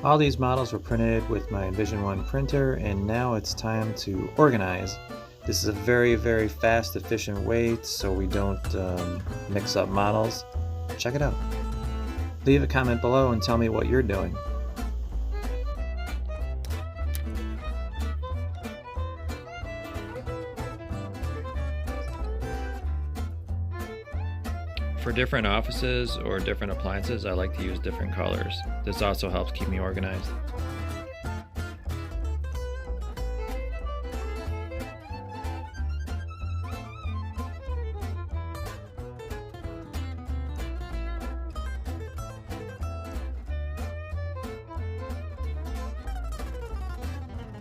All these models were printed with my Envision One printer, and now it's time to organize. This is a very fast, efficient way so we don't mix up models. Check it out. Leave a comment below and tell me what you're doing. For different offices or different appliances, I like to use different colors. This also helps keep me organized.